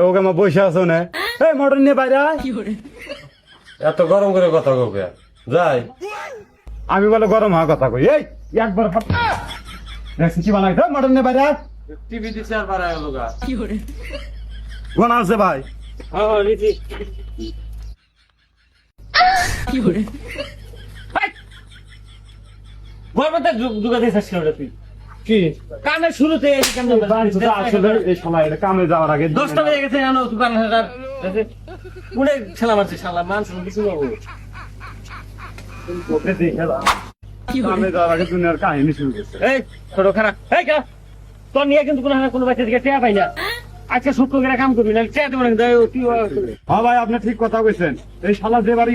ওকে আমার বসে আছো না? এই মোটর নিয়ে বাইরে আয়। এত গরম করে কথা কবে যাই আমি বলে গরম হওয়া কথা কই। এই একবার কি বানাই মোটর নিয়ে বাইরে আয়। টিভি দিছে আর বাড়ায় গেল গা কোন আছে ভাই? হ্যাঁ নিচি গরমতে দুগাতে শেষ করে তুই কি কামের শুরুতে আসলে এই সময় এটা কামে যাওয়ার আগে 10টা বেজে গেছে জানো দোকান হাজার পুনে ছেলা মারছে শালা মানুষ কিছু বাবু কামে যাওয়ার আগে দুনিয়ার কাহিনী শুরু করছে। এই ছোট খারাপ এই কা তোর নিয়ে কিন্তু কোনো বাচ্চা দিকে টেয়া পাই না আজকে শুক্র করে কাম করবি না চেয়ে দেবো না তুই হ্যাঁ ভাই আপনি ঠিক কথা কইছেন। এই শালা যে বাড়ি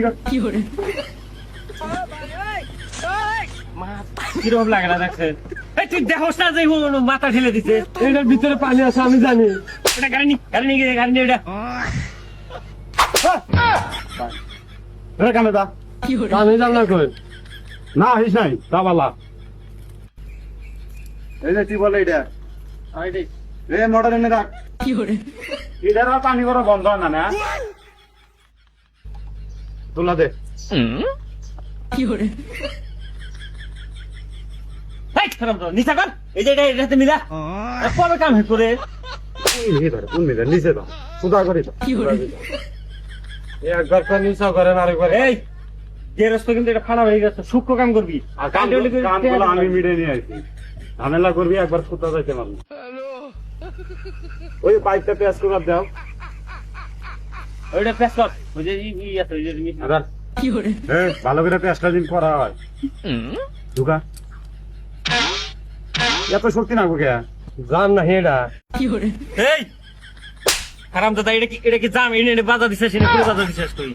কিরকম লাগে না দেখছে তুই দেখোস না যে মাথা ঠেলে দিছে এটার ভিতরে পানি আছে আমি জানি এটা গাড়ি নিয়ে এটা কামে যা। আমি যাব না কই না হিস নাই দাবালা। এই যে কি বলে এটা এই মোটর এনে রাখ। এটার আর পানি করা বন্ধ হয় না না তোলা দে। নিচা কর এই যে এটাতে মিলা কবে কাম করে কোন মিলে নিচে দাও সুদা করি তো একবার করে নিচা করেন আরেকবার এই গেরস্ত কিন্তু এটা ফাড়া হয়ে গেছে সূক্ষ্ম কাম করবি আর কামগুলো আমি মিটে নিয়ে আসি। ঝামেলা করবি একবার সুতা যাইতে পারবো। ওই পাইপটা পেঁয়াজ করে দাও। ওইটা পেস কর ওই যে আছে ওই যে ভালো করে পেঁয়াজটা দিন করা হয় ঢুকা এত শক্তি না কে জান না হেডা এই হারাম দাদা এটা কি জাম এনে বাধা দিছিস না পুরো বাধা দিছিস তুই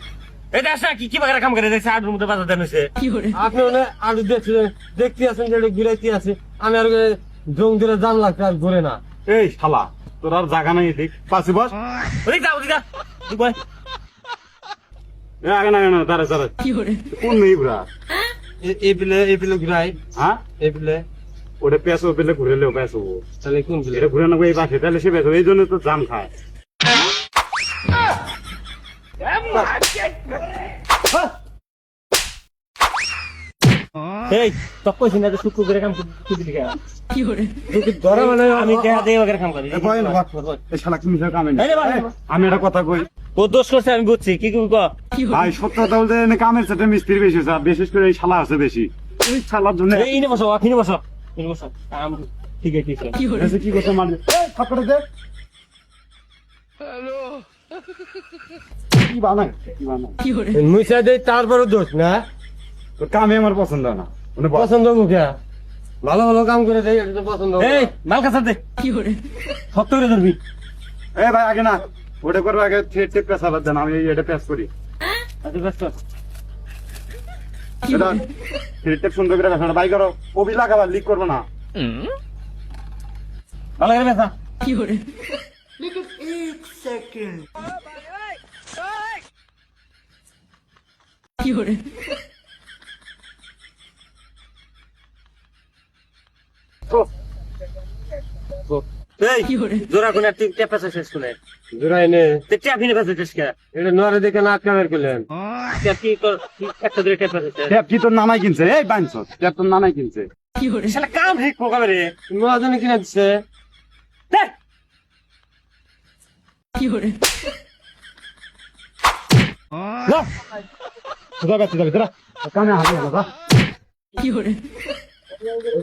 এটা আসা কি বাগারে কাম করে দেখছ আড়ুর মধ্যে বাধা দেন হইছে আপনি ওনে আড়ু দেখতে আছেন যে ঘুরাইতে আছে আমি আর জং দিলে জাম লাগছে আর ঘুরে না এই শালা তোর আর জায়গা নাই দেখ পাশে বস। ওই যা তুই বল আগে না দাঁড়া দাঁড়া কোন নেই বুড়া এই পিলে ঘুরাই হ্যাঁ এই পিলে ওটা পেঁয়াজ পেলে ঘুরে লেও পেঁয়াজ হবো তাহলে কোন পিলে এটা ঘুরে নেবো এই পাশে তাহলে সে পেঁয়াজ এই জন্য তো জাম খায়। এই তক কইছিস না যে শুক্র করে কাম করতে দিলি ধরা মানে আমি দেয়া দেই ওকে কাম করি এই শালা কি মিশা কামে আমি একটা কথা কই ও দোষ করছে আমি বুঝছি কি করব ভাই সত্য কথা বলতে কামের সাথে মিস্ত্রি বেশি আছে বিশেষ করে এই শালা আছে বেশি এই শালার জন্য এই নে বসো আখিনে বসো ইনে বসো কাম ঠিক আছে কি করছে মানে এই থাপড়ে দে হ্যালো কি বানায় মুইসা দেই তারপর দোষ না তোর কামে আমার পছন্দ না মানে পছন্দ মুখে ভালো ভালো কাম করে দেই এটা তো পছন্দ এই মাল কাছে দে সত্য করে ধরবি এই ভাই আগে না ওটা করবো আগে টেপ পেঁচা বাদ দেন আমি এটা পেঁচ করি আচ্ছা ব্যস্ত এটা টেপ সুন্দর করে পেঁচাটা বাই করো কবি লাগাবার লিক করবো না ভালো করে বেসা लेकिन एक सेकंड এই জোড়া কোন টেপ পেছা শেষ করে জোড়াই নে তে টেপ হিনে পেছা শেষ করে এটা নরে দেখে না কামের করলেন টেপ কি তোর একটা ধরে টেপ পেছা শেষ টেপ কি তোর নানাই কিনছে এই বাইনছ টেপ তোর নানাই কিনছে শালা কাম হে কোকাবে রে মহাজনে কিনে দিচ্ছে দেখ সুদা বেঁচে যাবে তোরা কামে হাতে দাদা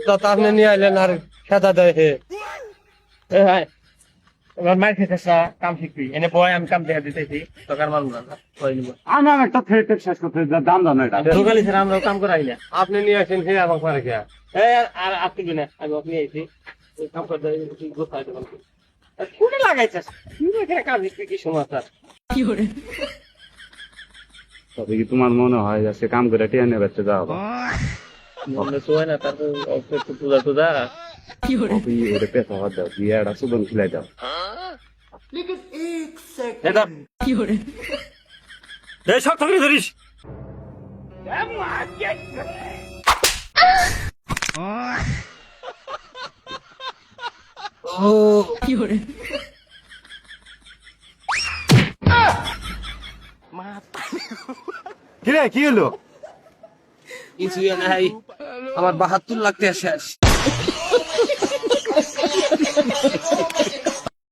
তো আপনি নিয়ে আইলেন আর খেতা দেয় হে হাই এবার মার খেতেছ কাম শিখবি এনে বয় আমি কাম দেখা দিতেছি তোকার মাল না কই নিব আমার একটা টেপ শেষ করতে দাম জানো এটা দোকালি স্যার আমরা কাম করাই না আপনি নিয়ে আসেন হে আমার পারে কে এই আর আপনি না আমি আপনি আইছি কাম করতে গোছাই দেব কোনে লাগাইছস তুই এখানে কাম শিখবি কি সমস্যা তবে কি তোমার মনে হয় যে সে কাম করে টিয়া নিয়ে বেঁচে যাও মনে সোয় না তারপর একটু তুদা ওরে পেশা হাত দাও দিয়ে একটা সুদন খিলাই দাও लेकिन एक এটা सेकंड এই শক্ত করে ধরিস ও কিরে কি হলো? কিছুই নাই, আমার 72 লাখ টাকা শেষ।